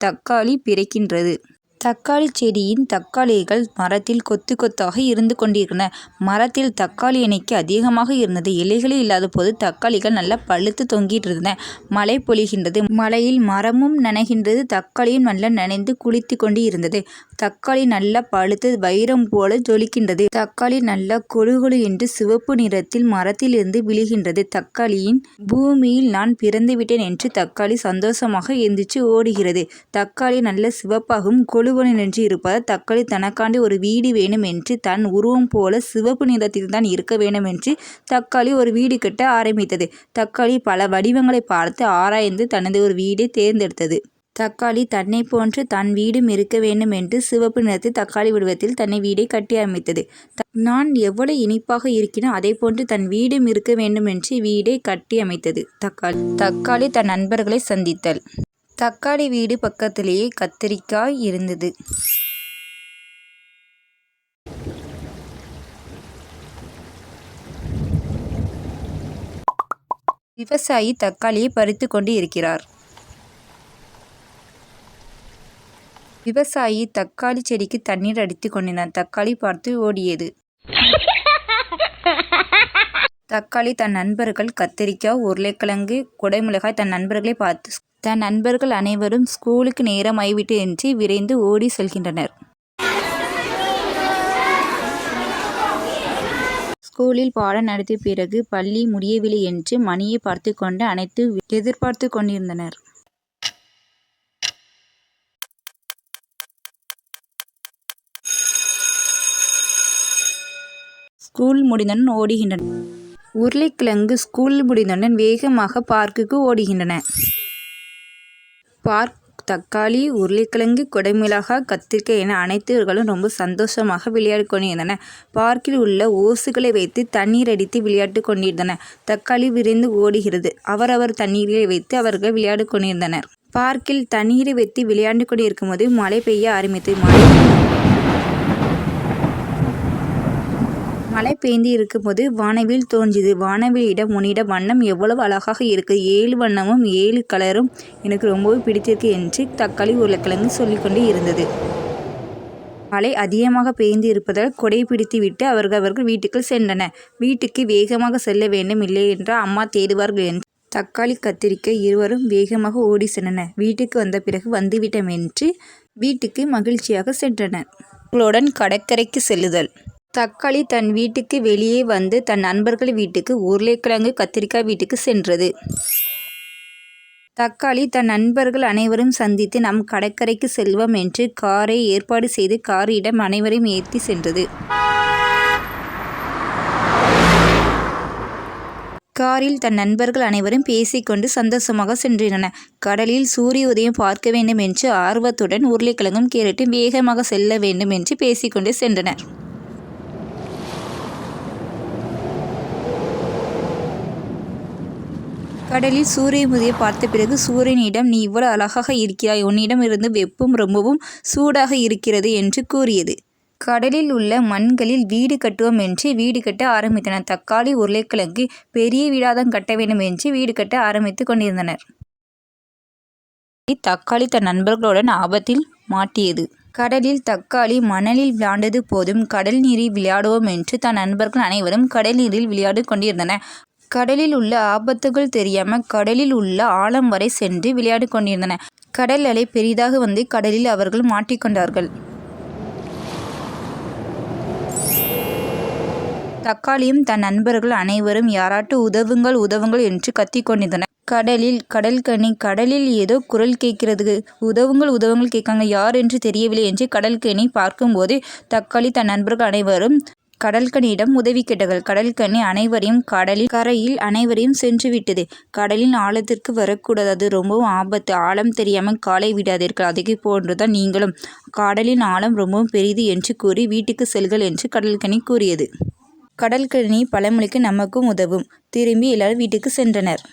தக்காளி பிறக்கின்றது. தக்காளி செடியின் தக்காளிகள் மரத்தில் கொத்து கொத்தாக இருந்து கொண்டிருக்கின்றன. மரத்தில் தக்காளி எண்ணிக்கை அதிகமாக இருந்தது. இலைகளே இல்லாத போது தக்காளிகள் நல்லா பழுத்து தொங்கிட்டு இருந்தன. மழை பொழிகின்றது. மழையில் மரமும் நனைகின்றது. தக்காளியும் நல்லா நனைந்து குளித்து கொண்டு இருந்தது. தக்காளி நல்லா பழுத்து வைரம் போல ஜொலிக்கின்றது. தக்காளி நல்லா கொழு என்று சிவப்பு நிறத்தில் மரத்தில் இருந்து விழுகின்றது. தக்காளியின் பூமியில் நான் பிறந்து விட்டேன் என்று தக்காளி சந்தோஷமாக எந்திரிச்சு ஓடுகிறது. தக்காளி நல்ல சிவப்பாகவும் கொழு நின்று இருப்பதால் தக்காளி தனக்காண்டி ஒரு வீடு வேணும் என்று தன் உருவம் போல சிவப்பு நிறத்தில் தான் இருக்க வேண்டும் என்று தக்காளி ஒரு வீடு கட்ட ஆரம்பித்தது. தக்காளி பல வடிவங்களை பார்த்து ஆராய்ந்து தனது ஒரு வீடை தேர்ந்தெடுத்தது. தக்காளி தன்னை போன்று தன் வீடும் இருக்க வேண்டும் என்று சிவப்பு நிறத்தில் தக்காளி வடிவத்தில் தன்னை வீடை கட்டி அமைத்தது. நான் எவ்வளவு இனிப்பாக இருக்கிறேன் அதை போன்று தன் வீடும் இருக்க வேண்டும் என்று வீடை கட்டி அமைத்தது. தக்காளி தன் நண்பர்களை சந்தித்தல். தக்காளி வீடு பக்கத்திலேயே கத்தரிக்காய் இருந்தது. விவசாயி தக்காளியை பறித்து கொண்டு இருக்கிறார். விவசாயி தக்காளி செடிக்கு தண்ணீர் அடித்து கொண்டிருந்தார். தக்காளி பார்த்து ஓடியது. தக்காளி தன் நண்பர்கள் கத்தரிக்காய், உருளைக்கிழங்கு, குடைமிளகாய் தன் நண்பர்களை பார்த்து தன் நண்பர்கள் அனைவரும் ஸ்கூலுக்கு நேரம் ஆகிவிட்டு என்று விரைந்து ஓடி செல்கின்றனர். ஸ்கூலில் பாடம் நடத்திய பிறகு பள்ளி முடியவில்லை என்று மணியை பார்த்து கொண்டு அனைத்து எதிர்பார்த்து கொண்டிருந்தனர். ஸ்கூல் முடிந்தவுடன் ஓடுகின்றன. உருளைக்கிழங்கு ஸ்கூல் முடிந்தவுடன் வேகமாக பார்க்குக்கு ஓடுகின்றன. பார்க் தக்காளி, உருளைக்கிழங்கு, குடைமிளகாய், கத்திரிக்காய் என அனைத்துகளும் ரொம்ப சந்தோஷமாக விளையாடி கொண்டிருந்தன. பார்க்கில் உள்ள ஓசுகளை வைத்து தண்ணீர் அடித்து விளையாட்டு கொண்டிருந்தன. தக்காளி விரைந்து ஓடுகிறது. அவரவர் தண்ணீரை வைத்து அவர்கள் விளையாடி கொண்டிருந்தனர். பார்க்கில் தண்ணீரை வைத்து விளையாண்டு கொண்டிருக்கும் போது மழை பெய்ய ஆரம்பித்தது. மழை பெய்து இருக்கும்போது வானவில் தோன்றியது. வானவிலிடம் உன்னிட வண்ணம் எவ்வளவு அழகாக இருக்கு. 7 வண்ணமும் 7 கலரும் எனக்கு ரொம்பவே பிடித்திருக்கு என்று தக்காளி உருளைக்கிழங்கு சொல்லிக்கொண்டே இருந்தது. மழை அதிகமாக பெய்து இருப்பதால் கொடை பிடித்து விட்டு அவர்கள் வீட்டுக்குள் சென்றனர். வீட்டுக்கு வேகமாக செல்ல வேண்டும், இல்லை என்றால் அம்மா தேடுவார்கள் என்று தக்காளி, கத்திரிக்காய் இருவரும் வேகமாக ஓடி சென்றனர். வீட்டுக்கு வந்த பிறகு வந்துவிட்டோம் என்று வீட்டுக்கு மகிழ்ச்சியாக சென்றனர். அவர்களுடன் கடற்கரைக்கு செல்லுதல். தக்காளி தன் வீட்டுக்கு வெளியே வந்து தன் நண்பர்கள் வீட்டுக்கு, உருளைக்கிழங்கு, கத்திரிக்காய் வீட்டுக்கு சென்றது. தக்காளி தன் நண்பர்கள் அனைவரும் சந்தித்து நம் கடற்கரைக்கு செல்வோம் என்று காரை ஏற்பாடு செய்து காரிடம் அனைவரையும் ஏற்றி சென்றது. காரில் தன் நண்பர்கள் அனைவரும் பேசிக்கொண்டு சந்தோஷமாக சென்றனர். கடலில் சூரிய உதயம் பார்க்க வேண்டும் என்று ஆர்வத்துடன் உருளைக்கிழங்கும் கேரட்டும் வேகமாக செல்ல வேண்டும் என்று பேசிக்கொண்டு சென்றனர். கடலில் சூரிய உதயம் பார்த்த பிறகு சூரியனிடம், நீ இவ்வளவு அழகாக இருக்கிறாய், உன்னிடம் இருந்து வெப்பம் ரொம்பவும் சூடாக இருக்கிறது என்று கூறியது. கடலில் உள்ள மண்களில் வீடு கட்டுவோம் என்று வீடு கட்ட ஆரம்பித்தனர். தக்காளி, உருளைக்கிழங்கு பெரிய வீடாதான் கட்ட வேண்டும் என்று வீடு கட்ட ஆரம்பித்து கொண்டிருந்தனர். தக்காளி தன் நண்பர்களுடன் ஆபத்தில் மாட்டியது. கடலில் தக்காளி மணலில் விளையாண்டது போதும், கடல் நீரில் விளையாடுவோம் என்று தன் நண்பர்கள் அனைவரும் கடல் நீரில் விளையாடி கொண்டிருந்தனர். கடலில் உள்ள ஆபத்துகள் தெரியாமல் கடலில் உள்ள ஆழம் வரை சென்று விளையாடி கொண்டிருந்தனர். கடல் அலை பெரிதாக வந்து கடலில் அவர்கள் மாட்டிக்கொண்டார்கள். தக்காளியும் தன் நண்பர்கள் அனைவரும் யாராட்டு உதவுங்கள் என்று கத்திக்கொண்டிருந்தனர். கடலில் ஏதோ குரல் கேட்கிறது. உதவுங்கள் கேட்காங்க, யார் என்று தெரியவில்லை என்று கடல்கனி பார்க்கும்போது தக்காளி தன் நண்பர்கள் அனைவரும் கடல்கனியிடம் உதவி கேட்டார்கள். கடல்கனி அனைவரையும் கரையில் அனைவரையும் சென்று விட்டது. கடலின் ஆழத்திற்கு வரக்கூடாது, அது ரொம்பவும் ஆபத்து. ஆழம் தெரியாமல் காலை விடாதீர்கள். அதே போன்றுதான் நீங்களும். கடலின் ஆழம் ரொம்பவும் பெரிது என்று கூறி வீட்டுக்கு செல்கள் என்று கடல்கனி கூறியது. கடல்கனி பழமொழிக்கு நமக்கும் உதவும். திரும்பி எல்லாரும் வீட்டுக்கு சென்றனர்.